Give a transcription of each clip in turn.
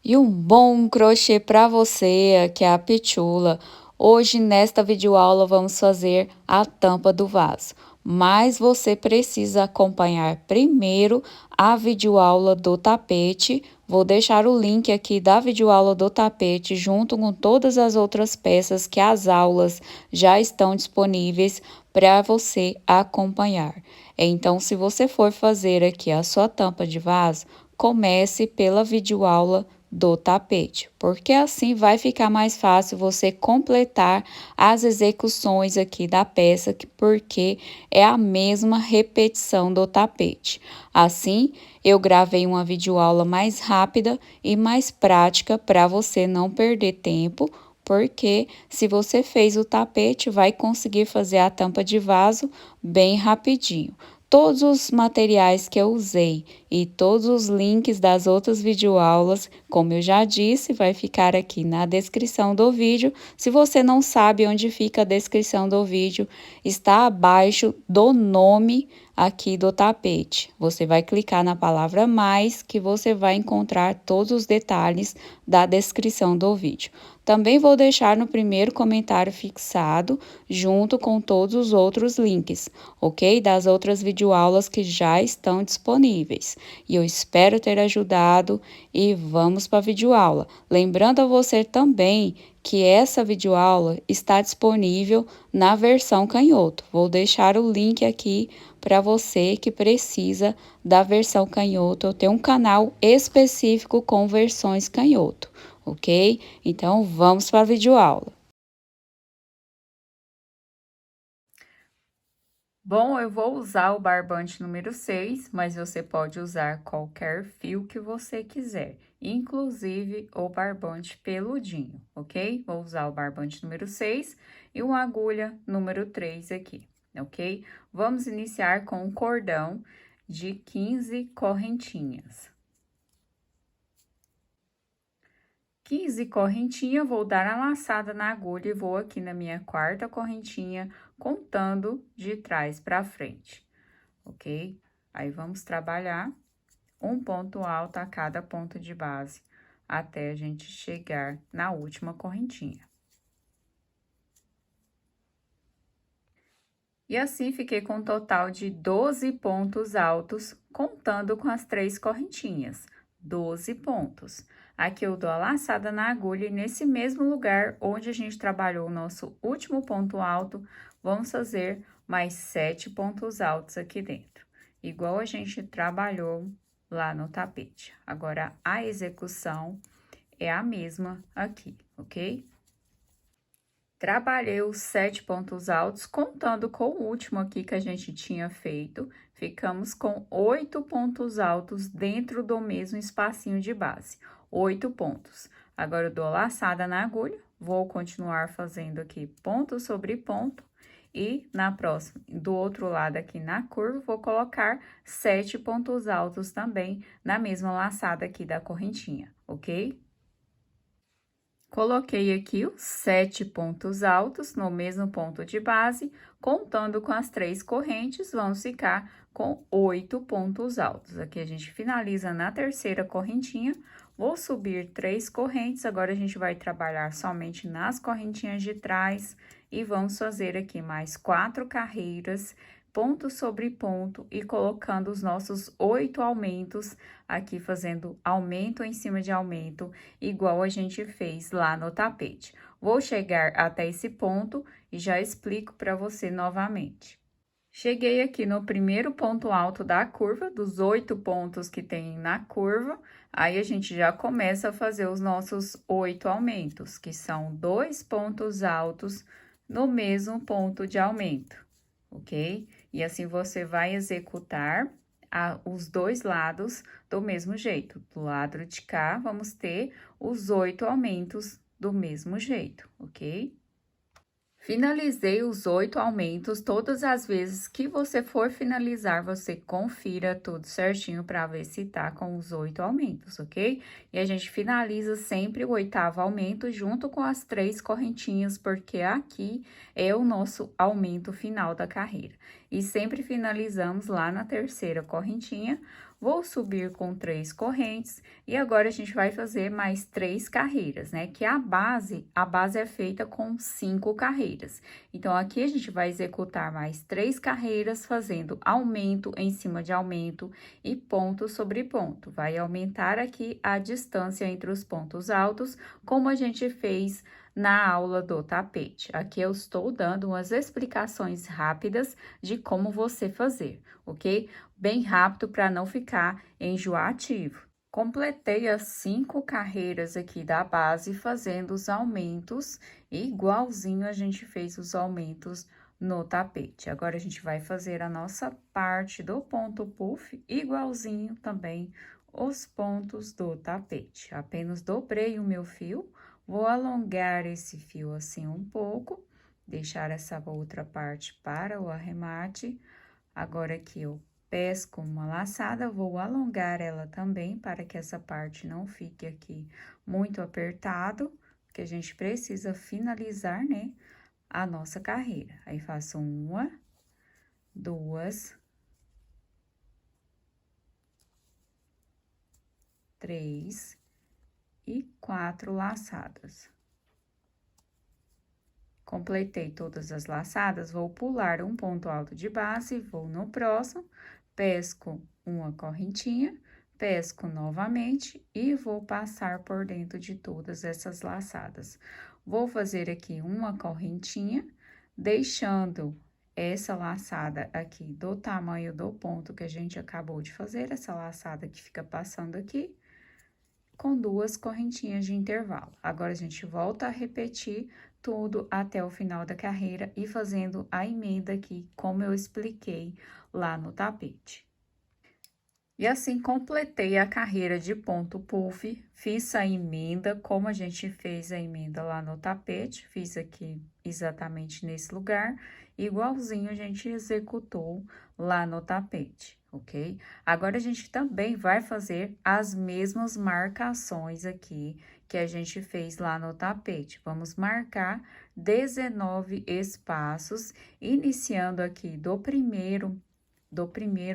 E um bom crochê para você, que é a Pitula. Hoje, nesta videoaula, vamos fazer a tampa do vaso. Mas você precisa acompanhar primeiro a videoaula do tapete. Vou deixar o link aqui da videoaula do tapete, junto com todas as outras peças que as aulas já estão disponíveis para você acompanhar. Então, se você for fazer aqui a sua tampa de vaso, comece pela videoaula do tapete, porque assim vai ficar mais fácil você completar as execuções aqui da peça, porque é a mesma repetição do tapete. Assim, eu gravei uma videoaula mais rápida e mais prática para você não perder tempo, porque se você fez o tapete, vai conseguir fazer a tampa de vaso bem rapidinho. Todos os materiais que eu usei e todos os links das outras videoaulas, como eu já disse, vai ficar aqui na descrição do vídeo. Se você não sabe onde fica a descrição do vídeo, está abaixo do nome aqui do tapete. Você vai clicar na palavra mais, que você vai encontrar todos os detalhes da descrição do vídeo. Também vou deixar no primeiro comentário fixado, junto com todos os outros links, ok? Das outras videoaulas que já estão disponíveis. E eu espero ter ajudado e vamos para a videoaula. Lembrando a você também que essa videoaula está disponível na versão canhoto. Vou deixar o link aqui para você que precisa da versão canhoto. Eu tenho um canal específico com versões canhoto, ok? Então, vamos para a videoaula. Bom, eu vou usar o barbante número 6, mas você pode usar qualquer fio que você quiser, inclusive o barbante peludinho, ok? Vou usar o barbante número 6 e uma agulha número 3 aqui, ok? Vamos iniciar com um cordão de 15 correntinhas. 15 correntinhas, vou dar a laçada na agulha e vou aqui na minha quarta correntinha, contando de trás para frente, ok? Aí, vamos trabalhar um ponto alto a cada ponto de base, até a gente chegar na última correntinha. E assim, fiquei com um total de 12 pontos altos, contando com as 3 correntinhas, 12 pontos. Aqui eu dou a laçada na agulha e nesse mesmo lugar onde a gente trabalhou o nosso último ponto alto, vamos fazer mais 7 pontos altos aqui dentro, igual a gente trabalhou lá no tapete. Agora, a execução é a mesma aqui, ok? Trabalhei os 7 pontos altos, contando com o último aqui que a gente tinha feito, ficamos com 8 pontos altos dentro do mesmo espacinho de base, 8 pontos. Agora, eu dou a laçada na agulha, vou continuar fazendo aqui ponto sobre ponto, e na próxima, do outro lado aqui na curva, vou colocar 7 pontos altos também na mesma laçada aqui da correntinha, ok? Coloquei aqui os 7 pontos altos no mesmo ponto de base, contando com as 3 correntes, vamos ficar com 8 pontos altos. Aqui a gente finaliza na terceira correntinha, vou subir 3 correntes, agora a gente vai trabalhar somente nas correntinhas de trás e vamos fazer aqui mais 4 carreiras, ponto sobre ponto e colocando os nossos 8 aumentos, aqui fazendo aumento em cima de aumento, igual a gente fez lá no tapete. Vou chegar até esse ponto e já explico para você novamente. Cheguei aqui no primeiro ponto alto da curva, dos 8 pontos que tem na curva, aí a gente já começa a fazer os nossos 8 aumentos, que são 2 pontos altos no mesmo ponto de aumento, ok? E assim você vai executar os dois lados do mesmo jeito. Do lado de cá, vamos ter os 8 aumentos do mesmo jeito, ok? Finalizei os 8 aumentos. Todas as vezes que você for finalizar, você confira tudo certinho para ver se tá com os 8 aumentos, ok? E a gente finaliza sempre o 8º aumento junto com as 3 correntinhas, porque aqui é o nosso aumento final da carreira. E sempre finalizamos lá na terceira correntinha. Vou subir com 3 correntes e agora a gente vai fazer mais 3 carreiras, né? Que a base é feita com 5 carreiras. Então, aqui a gente vai executar mais 3 carreiras, fazendo aumento em cima de aumento e ponto sobre ponto. Vai aumentar aqui a distância entre os pontos altos, como a gente fez na aula do tapete. Aqui eu estou dando umas explicações rápidas de como você fazer, ok? Bem rápido para não ficar enjoativo. Completei as 5 carreiras aqui da base fazendo os aumentos, igualzinho a gente fez os aumentos no tapete. Agora, a gente vai fazer a nossa parte do ponto puff, igualzinho também os pontos do tapete. Apenas dobrei o meu fio, vou alongar esse fio assim um pouco, deixar essa outra parte para o arremate. Agora, aqui eu pesco uma laçada, vou alongar ela também, para que essa parte não fique aqui muito apertado, porque a gente precisa finalizar, né, a nossa carreira. Aí, faço 1, 2, 3 e 4 laçadas. Completei todas as laçadas, vou pular um ponto alto de base, vou no próximo, pesco uma correntinha, pesco novamente e vou passar por dentro de todas essas laçadas. Vou fazer aqui uma correntinha, deixando essa laçada aqui do tamanho do ponto que a gente acabou de fazer, essa laçada que fica passando aqui, com 2 correntinhas de intervalo. Agora, a gente volta a repetir tudo até o final da carreira e fazendo a emenda aqui, como eu expliquei lá no tapete. E assim, completei a carreira de ponto puff, fiz a emenda, como a gente fez a emenda lá no tapete, fiz aqui exatamente nesse lugar, igualzinho a gente executou lá no tapete, ok? Agora, a gente também vai fazer as mesmas marcações aqui que a gente fez lá no tapete. Vamos marcar 19 espaços, iniciando aqui do primeiro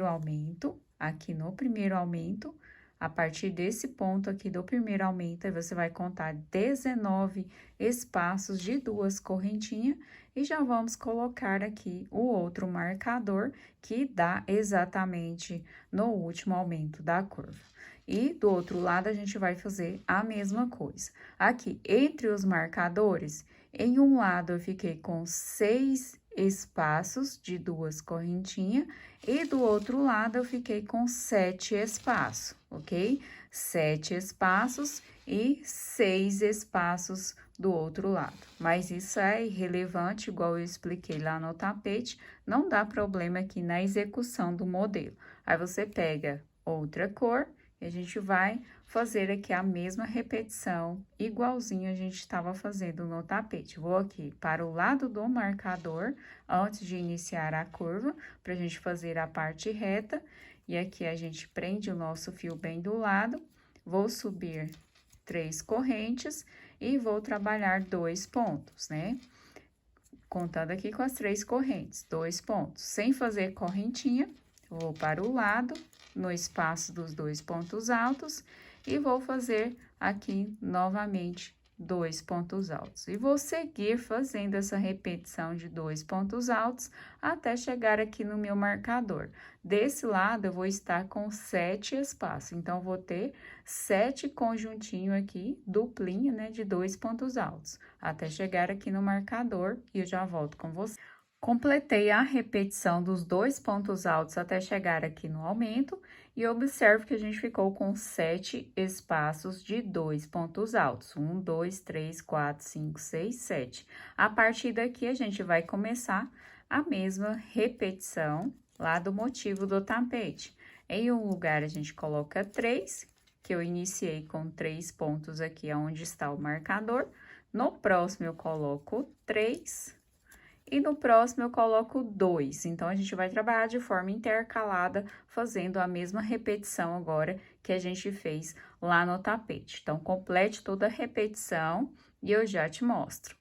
aumento, aqui no primeiro aumento, a partir desse ponto aqui do primeiro aumento, aí você vai contar 19 espaços de 2 correntinhas e já vamos colocar aqui o outro marcador que dá exatamente no último aumento da curva. E do outro lado, a gente vai fazer a mesma coisa. Aqui, entre os marcadores, em um lado eu fiquei com 6 espaços de 2 correntinhas e do outro lado eu fiquei com 7 espaços, ok? 7 espaços e 6 espaços do outro lado. Mas isso é irrelevante, igual eu expliquei lá no tapete, não dá problema aqui na execução do modelo. Aí, você pega outra cor e a gente vai fazer aqui a mesma repetição, igualzinho a gente estava fazendo no tapete. Vou aqui para o lado do marcador, antes de iniciar a curva, para a gente fazer a parte reta. E aqui a gente prende o nosso fio bem do lado, vou subir 3 correntes e vou trabalhar 2 pontos, né? Contando aqui com as 3 correntes, 2 pontos. Sem fazer correntinha, vou para o lado, no espaço dos 2 pontos altos, e vou fazer aqui novamente 2 pontos altos. E vou seguir fazendo essa repetição de 2 pontos altos até chegar aqui no meu marcador. Desse lado, eu vou estar com 7 espaços, então, vou ter 7 conjuntinhos aqui, duplinha, né, de 2 pontos altos, até chegar aqui no marcador, e eu já volto com você. Completei a repetição dos 2 pontos altos até chegar aqui no aumento e observe que a gente ficou com 7 espaços de 2 pontos altos. 1, 2, 3, 4, 5, 6, 7. A partir daqui, a gente vai começar a mesma repetição lá do motivo do tapete. Em um lugar, a gente coloca 3, que eu iniciei com 3 pontos aqui onde está o marcador. No próximo, eu coloco 3. E no próximo, eu coloco 2. Então, a gente vai trabalhar de forma intercalada, fazendo a mesma repetição agora que a gente fez lá no tapete. Então, complete toda a repetição e eu já te mostro.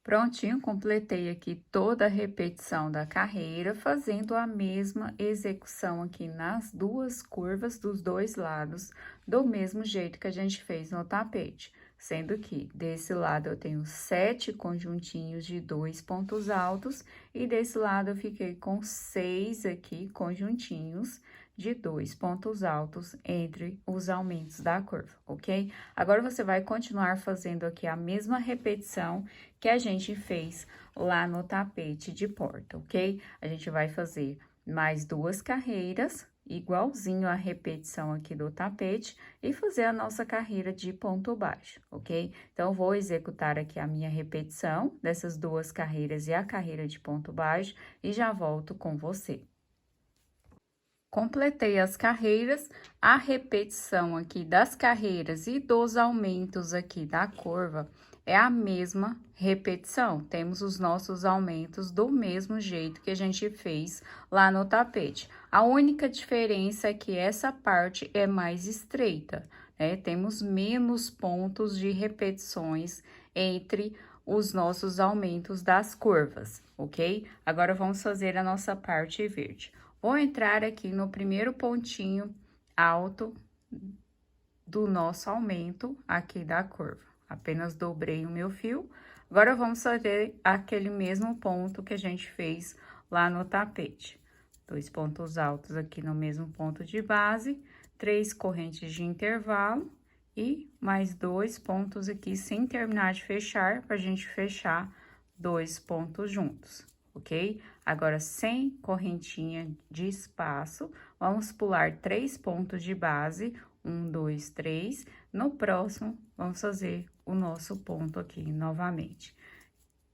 Prontinho, completei aqui toda a repetição da carreira, fazendo a mesma execução aqui nas duas curvas dos dois lados, do mesmo jeito que a gente fez no tapete. Sendo que desse lado eu tenho 7 conjuntinhos de 2 pontos altos e desse lado eu fiquei com 6 aqui conjuntinhos de 2 pontos altos entre os aumentos da curva, ok? Agora, você vai continuar fazendo aqui a mesma repetição que a gente fez lá no tapete de porta, ok? A gente vai fazer mais 2 carreiras, igualzinho a repetição aqui do tapete, e fazer a nossa carreira de ponto baixo, ok? Então, vou executar aqui a minha repetição dessas 2 carreiras e a carreira de ponto baixo, e já volto com você. Completei as carreiras, a repetição aqui das carreiras e dos aumentos aqui da curva é a mesma repetição. Temos os nossos aumentos do mesmo jeito que a gente fez lá no tapete. A única diferença é que essa parte é mais estreita, né? Temos menos pontos de repetições entre os nossos aumentos das curvas, ok? Agora, vamos fazer a nossa parte verde. Vou entrar aqui no primeiro pontinho alto do nosso aumento aqui da curva. Apenas dobrei o meu fio. Agora, vamos fazer aquele mesmo ponto que a gente fez lá no tapete. 2 pontos altos aqui no mesmo ponto de base, 3 correntes de intervalo e mais 2 pontos aqui sem terminar de fechar, pra gente fechar 2 pontos juntos, ok? Agora, sem correntinha de espaço, vamos pular 3 pontos de base, 1, 2, 3. No próximo, vamos fazer o nosso ponto aqui novamente.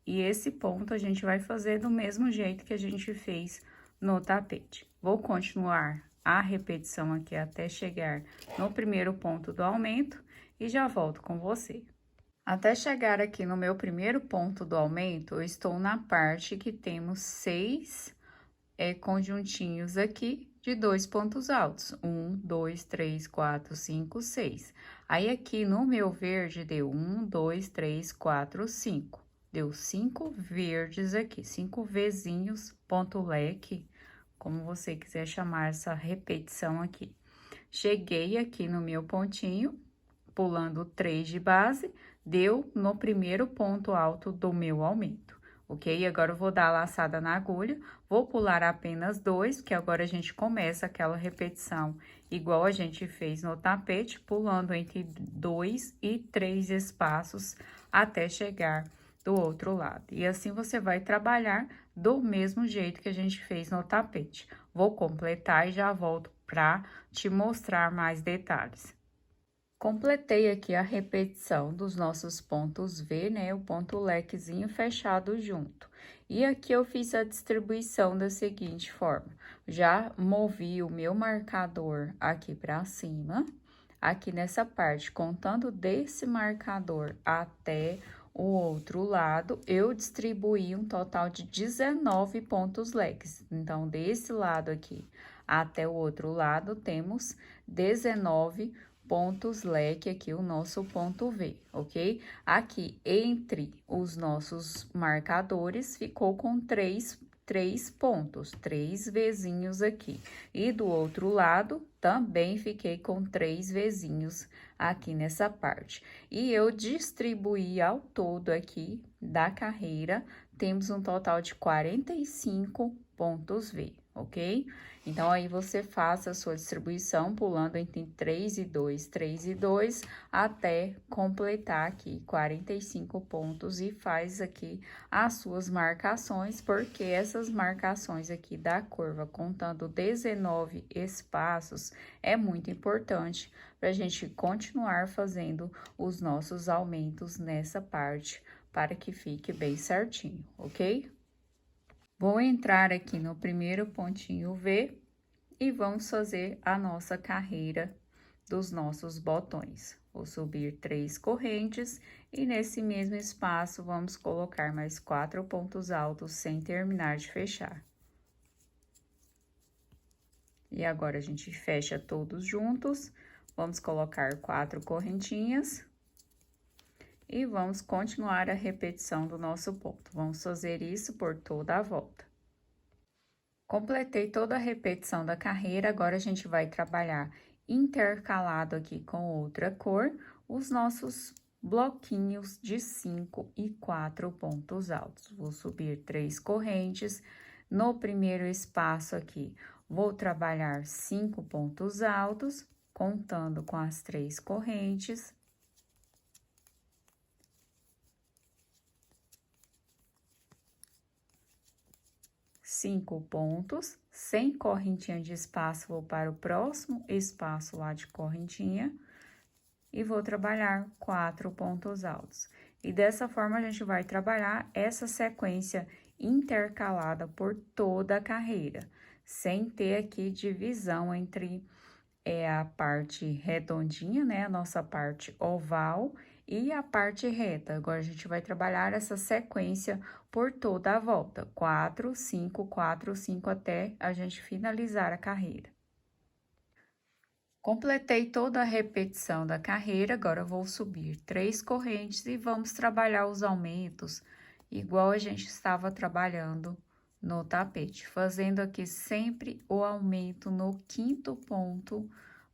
E esse ponto a gente vai fazer do mesmo jeito que a gente fez no tapete. Vou continuar a repetição aqui até chegar no primeiro ponto do aumento e já volto com você. Até chegar aqui no meu primeiro ponto do aumento, eu estou na parte que temos 6 conjuntinhos aqui de 2 pontos altos. 1, 2, 3, 4, 5, 6. Aí, aqui no meu verde, deu 1, 2, 3, 4, 5. Deu 5 verdes aqui, 5 vezinhos, ponto leque, como você quiser chamar essa repetição aqui. Cheguei aqui no meu pontinho, pulando 3 de base, deu no primeiro ponto alto do meu aumento, ok? Agora, eu vou dar a laçada na agulha, vou pular apenas 2, que agora a gente começa aquela repetição igual a gente fez no tapete, pulando entre 2 e 3 espaços até chegar do outro lado. E assim, você vai trabalhar do mesmo jeito que a gente fez no tapete. Vou completar e já volto para te mostrar mais detalhes. Completei aqui a repetição dos nossos pontos V, né? O ponto lequezinho fechado junto. E aqui eu fiz a distribuição da seguinte forma: já movi o meu marcador aqui para cima, aqui nessa parte, contando desse marcador até o outro lado, eu distribuí um total de 19 pontos leques. Então, desse lado aqui até o outro lado, temos 19 pontos leque aqui, o nosso ponto V, ok? Aqui, entre os nossos marcadores, ficou com três pontos, 3 vezinhos aqui. E do outro lado, também fiquei com 3 vezinhos aqui nessa parte. E eu distribuí ao todo aqui da carreira, temos um total de 45 pontos V, ok? Então, aí você faça a sua distribuição, pulando entre 3 e 2, 3 e 2, até completar aqui 45 pontos e faz aqui as suas marcações, porque essas marcações aqui da curva, contando 19 espaços, é muito importante para a gente continuar fazendo os nossos aumentos nessa parte, para que fique bem certinho, ok? Vou entrar aqui no primeiro pontinho V e vamos fazer a nossa carreira dos nossos botões. Vou subir 3 correntes e nesse mesmo espaço vamos colocar mais 4 pontos altos sem terminar de fechar. E agora, a gente fecha todos juntos, vamos colocar 4 correntinhas E vamos continuar a repetição do nosso ponto. Vamos fazer isso por toda a volta. Completei toda a repetição da carreira, agora a gente vai trabalhar intercalado aqui com outra cor, os nossos bloquinhos de 5 e 4 pontos altos. Vou subir 3 correntes. No primeiro espaço aqui, vou trabalhar 5 pontos altos, contando com as 3 correntes. Cinco pontos, sem correntinha de espaço, vou para o próximo espaço lá de correntinha e vou trabalhar 4 pontos altos. E dessa forma, a gente vai trabalhar essa sequência intercalada por toda a carreira, sem ter aqui divisão entre a parte redondinha, né, a nossa parte oval, e a parte reta. Agora, a gente vai trabalhar essa sequência por toda a volta, 4, 5, 4, 5, até a gente finalizar a carreira. Completei toda a repetição da carreira, agora vou subir 3 correntes e vamos trabalhar os aumentos, igual a gente estava trabalhando no tapete, fazendo aqui sempre o aumento no quinto ponto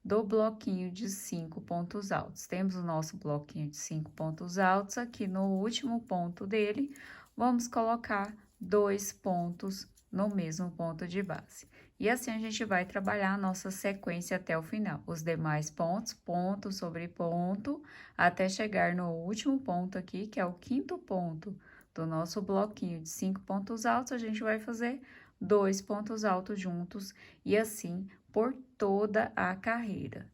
do bloquinho de 5 pontos altos. Temos o nosso bloquinho de 5 pontos altos, aqui no último ponto dele, vamos colocar 2 pontos no mesmo ponto de base. E assim a gente vai trabalhar a nossa sequência até o final. Os demais pontos, ponto sobre ponto, até chegar no último ponto aqui, que é o quinto ponto do nosso bloquinho de 5 pontos altos, a gente vai fazer 2 pontos altos juntos e assim por toda a carreira.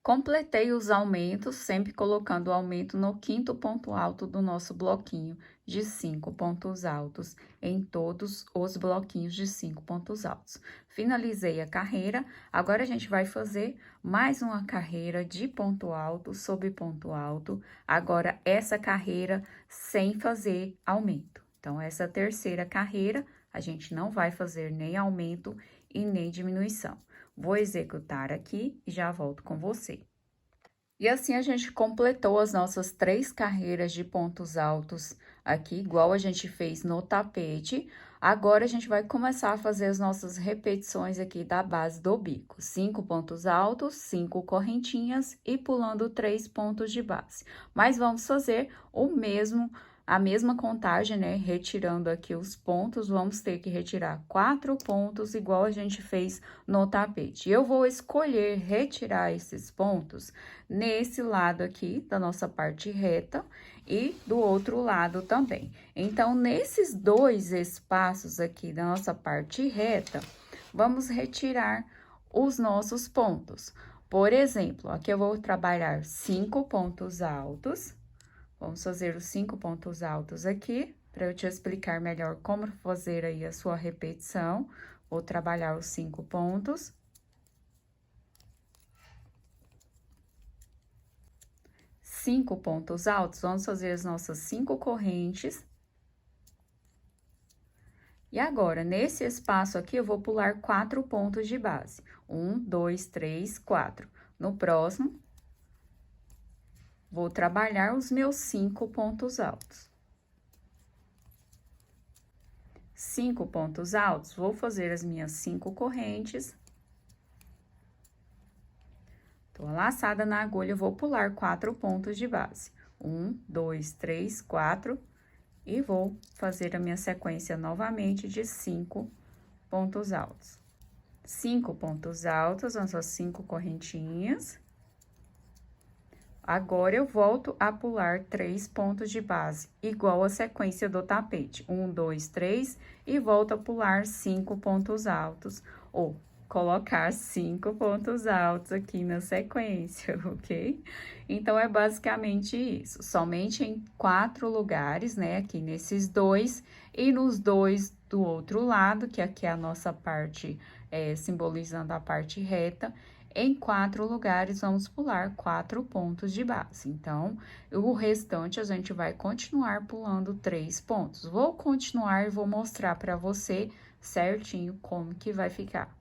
Completei os aumentos, sempre colocando o aumento no quinto ponto alto do nosso bloquinho de 5 pontos altos, em todos os bloquinhos de 5 pontos altos. Finalizei a carreira, agora a gente vai fazer mais uma carreira de ponto alto sobre ponto alto, agora essa carreira sem fazer aumento. Então, essa terceira carreira, a gente não vai fazer nem aumento e nem diminuição. Vou executar aqui e já volto com você. E assim a gente completou as nossas 3 carreiras de pontos altos aqui, igual a gente fez no tapete. Agora, a gente vai começar a fazer as nossas repetições aqui da base do bico. 5 pontos altos, 5 correntinhas e pulando 3 pontos de base. Mas vamos fazer a mesma contagem, né? Retirando aqui os pontos, vamos ter que retirar 4 pontos, igual a gente fez no tapete. Eu vou escolher retirar esses pontos nesse lado aqui da nossa parte reta e do outro lado também. Então, nesses 2 espaços aqui da nossa parte reta, vamos retirar os nossos pontos. Por exemplo, aqui eu vou trabalhar 5 pontos altos. Vamos fazer os 5 pontos altos aqui, para eu te explicar melhor como fazer aí a sua repetição. Vou trabalhar os 5 pontos. 5 pontos altos, vamos fazer as nossas 5 correntes. E agora, nesse espaço aqui, eu vou pular 4 pontos de base. 1, 2, 3, 4. No próximo, vou trabalhar os meus 5 pontos altos. 5 pontos altos, vou fazer as minhas 5 correntes. Tô laçada na agulha, vou pular 4 pontos de base. 1, 2, 3, 4. E vou fazer a minha sequência novamente de 5 pontos altos. 5 pontos altos, nossas 5 correntinhas. Agora, eu volto a pular 3 pontos de base, igual a sequência do tapete. 1, 2, 3, e volto a pular 5 pontos altos, ou colocar 5 pontos altos aqui na sequência, ok? Então, é basicamente isso. Somente em 4 lugares, né? Aqui nesses 2 e nos 2 do outro lado, que aqui é a nossa parte, simbolizando a parte reta. Em 4 lugares, vamos pular 4 pontos de base. Então, o restante, a gente vai continuar pulando 3 pontos. Vou continuar e vou mostrar para você certinho como que vai ficar.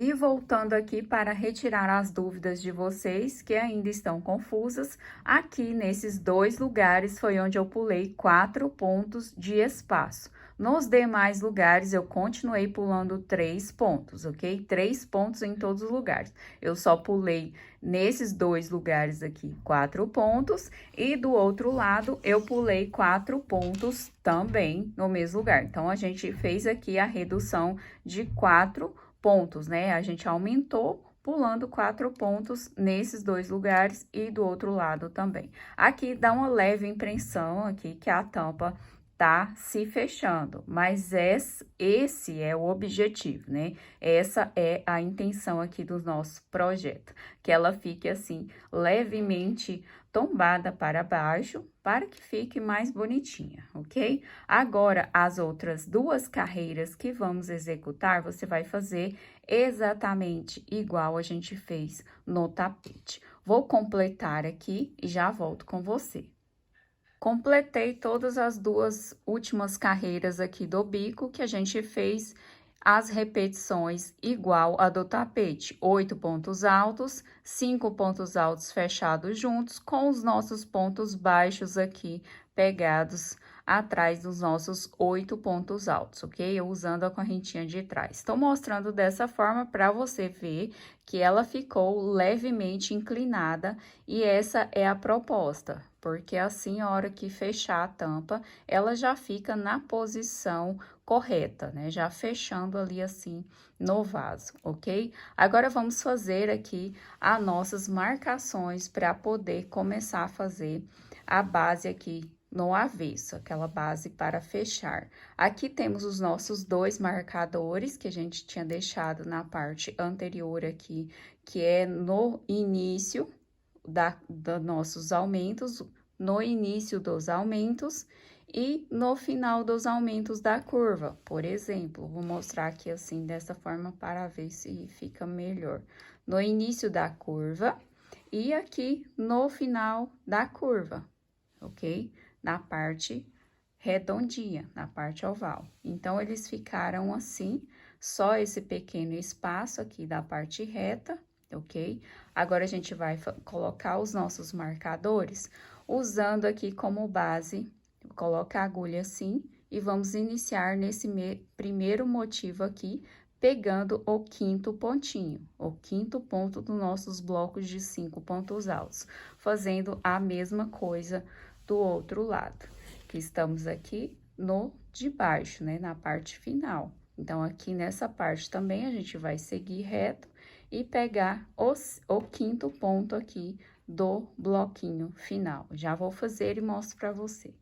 E voltando aqui para retirar as dúvidas de vocês que ainda estão confusas, aqui nesses dois lugares foi onde eu pulei 4 pontos de espaço. Nos demais lugares, eu continuei pulando 3 pontos, ok? 3 pontos em todos os lugares. Eu só pulei nesses dois lugares aqui 4 pontos e do outro lado eu pulei 4 pontos também no mesmo lugar. Então, a gente fez aqui a redução de 4 pontos, né? A gente aumentou pulando 4 pontos nesses dois lugares e do outro lado também. Aqui dá uma leve impressão aqui que a tampa tá se fechando, mas esse é o objetivo, né? Essa é a intenção aqui do nosso projeto, que ela fique assim levemente tombada para baixo, para que fique mais bonitinha, ok? Agora, as outras duas carreiras que vamos executar, você vai fazer exatamente igual a gente fez no tapete. Vou completar aqui e já volto com você. Completei todas as duas últimas carreiras aqui do bico que a gente fez as repetições igual a do tapete, 8 pontos altos, 5 pontos altos fechados juntos, com os nossos pontos baixos aqui pegados atrás dos nossos 8 pontos altos, ok? Eu usando a correntinha de trás. Estou mostrando dessa forma para você ver que ela ficou levemente inclinada e essa é a proposta, porque assim, a hora que fechar a tampa, ela já fica na posição correta, né? Já fechando ali assim no vaso, ok? Agora, vamos fazer aqui as nossas marcações para poder começar a fazer a base aqui no avesso, aquela base para fechar. Aqui temos os nossos dois marcadores que a gente tinha deixado na parte anterior aqui, que é no início dos nossos aumentos, no início dos aumentos e no final dos aumentos da curva. Por exemplo, vou mostrar aqui assim, dessa forma, para ver se fica melhor. No início da curva e aqui no final da curva, ok? Na parte redondinha, na parte oval. Então, eles ficaram assim, só esse pequeno espaço aqui da parte reta, ok? Agora, a gente vai colocar os nossos marcadores, usando aqui como base, coloca a agulha assim, e vamos iniciar nesse primeiro motivo aqui, pegando o quinto pontinho, o quinto ponto dos nossos blocos de 5 pontos altos, fazendo a mesma coisa do outro lado, que estamos aqui no de baixo, né, na parte final. Então, aqui nessa parte também a gente vai seguir reto e pegar o quinto ponto aqui do bloquinho final. Já vou fazer e mostro para você.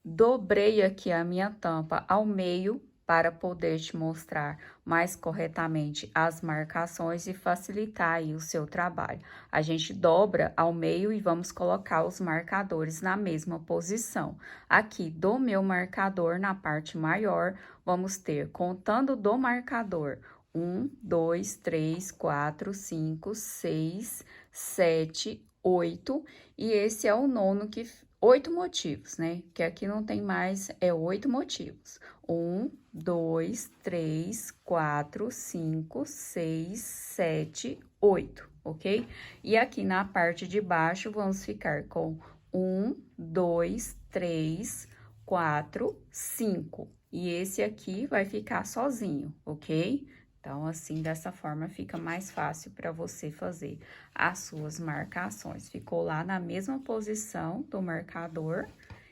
Dobrei aqui a minha tampa ao meio para poder te mostrar mais corretamente as marcações e facilitar aí o seu trabalho. A gente dobra ao meio e vamos colocar os marcadores na mesma posição. Aqui do meu marcador, na parte maior, vamos ter, contando do marcador, 1, 2, 3, 4, 5, 6, 7, 8, e esse é o nono que... 8 motivos, né? Que aqui não tem mais, é 8 motivos. 1, 2, 3, 4, 5, 6, 7, 8, ok? E aqui na parte de baixo, vamos ficar com 1, 2, 3, 4, 5. E esse aqui vai ficar sozinho, ok? Então, assim, dessa forma, fica mais fácil para você fazer as suas marcações. Ficou lá na mesma posição do marcador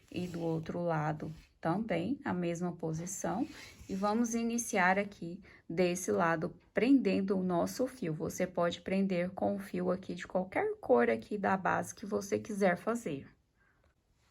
e do outro lado também, a mesma posição. E vamos iniciar aqui desse lado, prendendo o nosso fio. Você pode prender com o fio aqui de qualquer cor aqui da base que você quiser fazer.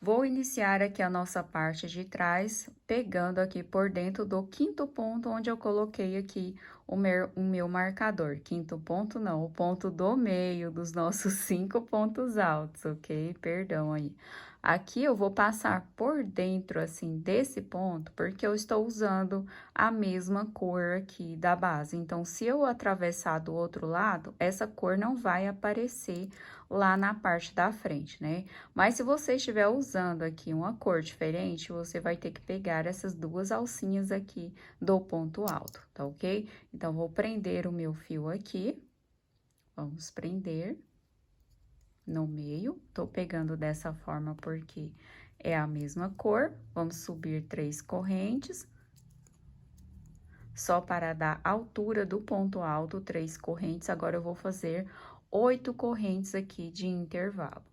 Vou iniciar aqui a nossa parte de trás, pegando aqui por dentro do quinto ponto, onde eu coloquei aqui o meu marcador. Quinto ponto não, o ponto do meio dos nossos 5 pontos altos, ok? Perdão aí. Aqui eu vou passar por dentro, assim, desse ponto, porque eu estou usando a mesma cor aqui da base. Então, se eu atravessar do outro lado, essa cor não vai aparecer lá na parte da frente, né? Mas se você estiver usando aqui uma cor diferente, você vai ter que pegar essas duas alcinhas aqui do ponto alto, tá ok? Então, vou prender o meu fio aqui. Vamos prender no meio. Tô pegando dessa forma porque é a mesma cor. Vamos subir 3 correntes. Só para dar altura do ponto alto, 3 correntes. Agora, eu vou fazer 8 correntes aqui de intervalo.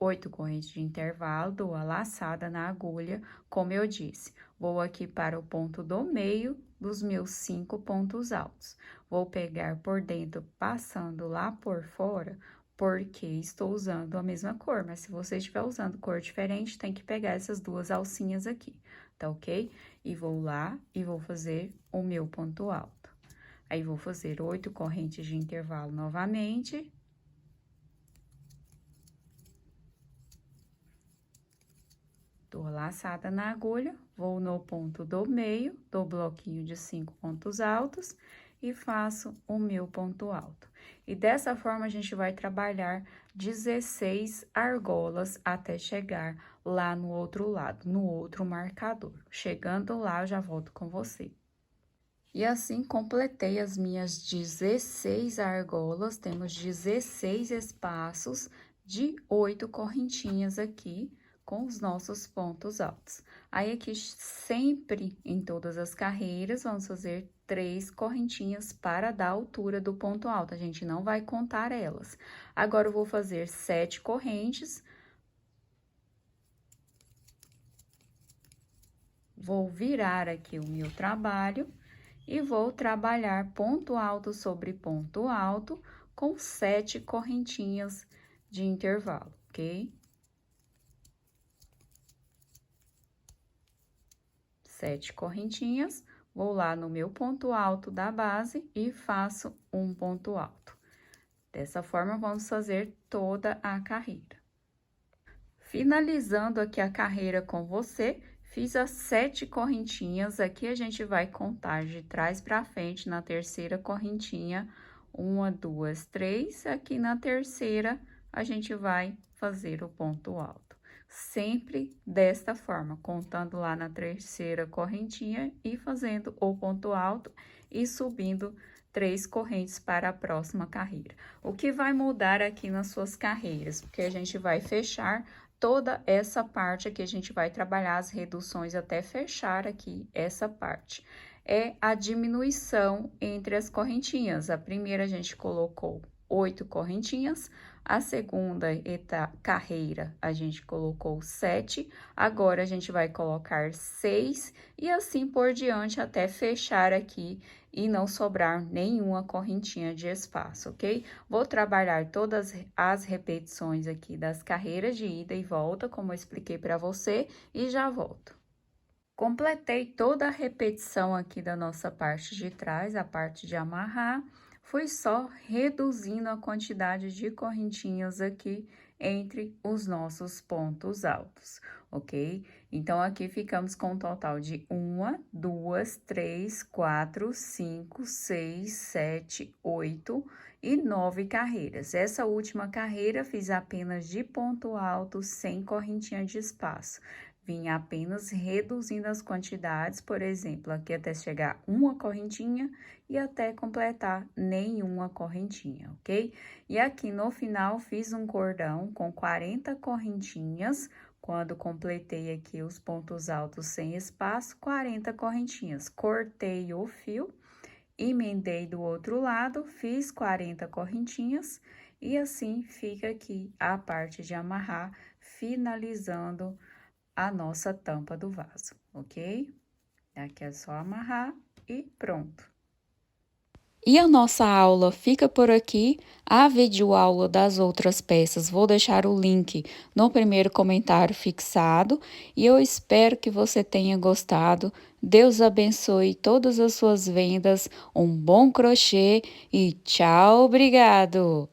8 correntes de intervalo, dou a laçada na agulha, como eu disse. Vou aqui para o ponto do meio dos meus 5 pontos altos. Vou pegar por dentro, passando lá por fora, porque estou usando a mesma cor, mas se você estiver usando cor diferente, tem que pegar essas duas alcinhas aqui, tá ok? E vou lá e vou fazer o meu ponto alto. Aí, vou fazer 8 correntes de intervalo novamente. Dou a laçada na agulha, vou no ponto do meio, do bloquinho de 5 pontos altos e faço o meu ponto alto. E dessa forma, a gente vai trabalhar 16 argolas até chegar lá no outro lado, no outro marcador. Chegando lá, eu já volto com você. E assim, completei as minhas 16 argolas, temos 16 espaços de 8 correntinhas aqui, com os nossos pontos altos. Aí, aqui, sempre em todas as carreiras, vamos fazer 3 correntinhas para dar a altura do ponto alto, a gente não vai contar elas. Agora, eu vou fazer 7 correntes. Vou virar aqui o meu trabalho e vou trabalhar ponto alto sobre ponto alto com 7 correntinhas de intervalo, ok? 7 correntinhas, vou lá no meu ponto alto da base e faço um ponto alto. Dessa forma, vamos fazer toda a carreira. Finalizando aqui a carreira com você, fiz as 7 correntinhas, aqui a gente vai contar de trás para frente na terceira correntinha, 1, 2, 3, aqui na terceira a gente vai fazer o ponto alto. Sempre desta forma, contando lá na terceira correntinha e fazendo o ponto alto e subindo 3 correntes para a próxima carreira. O que vai mudar aqui nas suas carreiras? Porque a gente vai fechar toda essa parte aqui, a gente vai trabalhar as reduções até fechar aqui essa parte. É a diminuição entre as correntinhas. A primeira a gente colocou 8 correntinhas, a segunda carreira a gente colocou 7, agora a gente vai colocar 6 e assim por diante até fechar aqui e não sobrar nenhuma correntinha de espaço, ok? Vou trabalhar todas as repetições aqui das carreiras de ida e volta, como eu expliquei para você, e já volto. Completei toda a repetição aqui da nossa parte de trás, a parte de amarrar. Fui só reduzindo a quantidade de correntinhas aqui entre os nossos pontos altos, ok? Então, aqui ficamos com um total de 1, 2, 3, 4, 5, 6, 7, 8 e 9 carreiras. Essa última carreira fiz apenas de ponto alto, sem correntinha de espaço. Vim apenas reduzindo as quantidades, por exemplo, aqui até chegar uma correntinha e até completar nenhuma correntinha, ok? E aqui no final, fiz um cordão com 40 correntinhas, quando completei aqui os pontos altos sem espaço, 40 correntinhas. Cortei o fio, emendei do outro lado, fiz 40 correntinhas e assim fica aqui a parte de amarrar, finalizando a nossa tampa do vaso, ok? Aqui é só amarrar e pronto. E a nossa aula fica por aqui. A videoaula das outras peças, vou deixar o link no primeiro comentário fixado. E eu espero que você tenha gostado. Deus abençoe todas as suas vendas. Um bom crochê e tchau, obrigado!